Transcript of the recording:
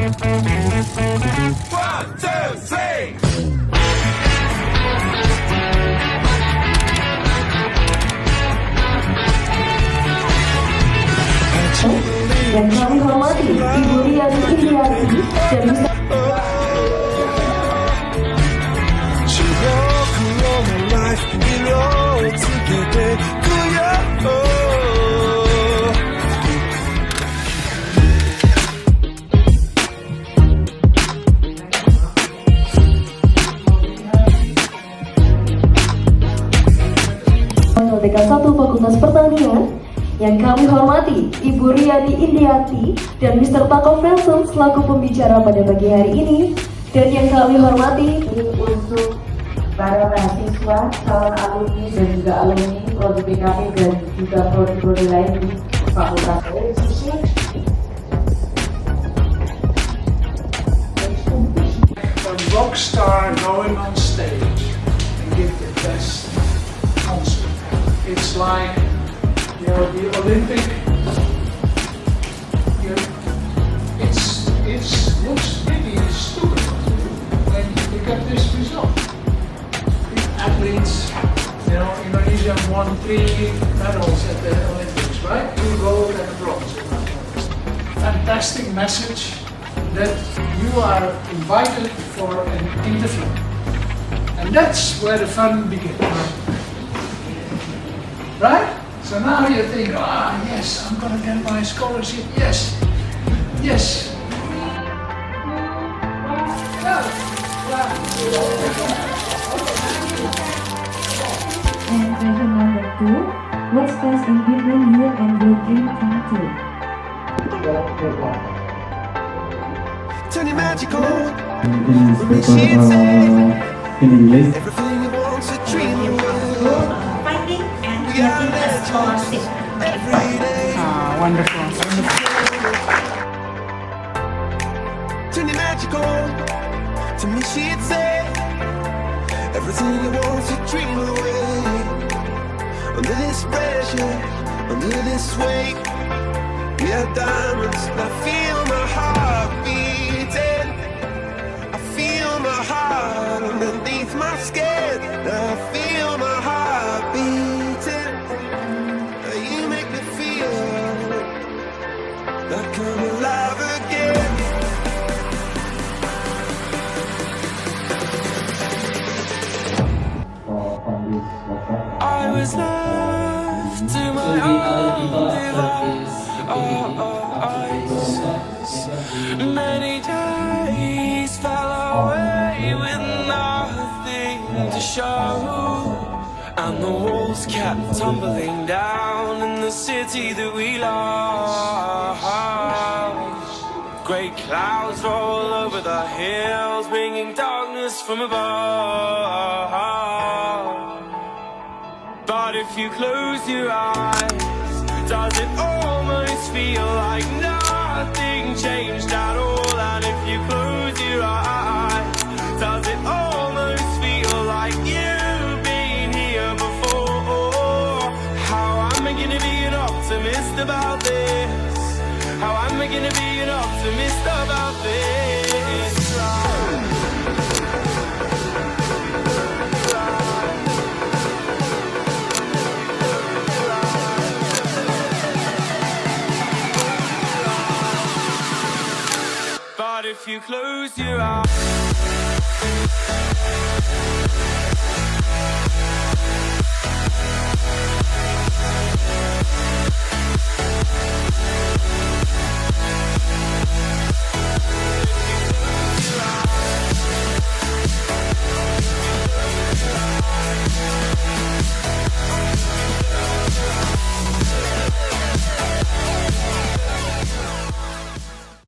Yang kami hormati Ibu Riani Indiati dan Mr. Dekan 1 Fakultas Pertanian. Yang kami hormati Ibu Riani Indiati dan Mr. Tako Felson selaku pembicara pada pagi hari ini. Dan yang kami hormati untuk para mahasiswa, calon alumni dan juga alumni prodi PKP dan juga prodi-prodi lain di Fakultas Organisasi. A rock star going on stage and give the best concert. It's like, the Olympic. It looks pretty stupid when you get this result. Athletes, Indonesia won 3 medals at the Olympics, right? 2 gold and a bronze. Fantastic message that you are invited for an interview. And that's where the fun begins. Right? So now you think, yes, I'm gonna get my scholarship, yes. And question number 2, what stands in between you and your dream come true? Turn your magic on. In English. Everything you want to dream Fighting and getting a scholarship. Wonderful. Turn your magic on. To me she'd say everything you want to dream away. Under this pressure, under this weight, we are diamonds. I feel my heart beating. I feel my heart underneath my skin. I feel my heart beating. You make me feel like I'm alive again. I was left to my own devices. Many days fell away with nothing to show, and the walls kept tumbling down in the city that we love. Great clouds roll over the hills, bringing darkness from above. But if you close your eyes, does it almost feel like nothing changed at all? And if you close your eyes, does it almost feel like you've been here before? How am I gonna be an optimist about this? How am I gonna be an optimist about this? But if you close your eyes,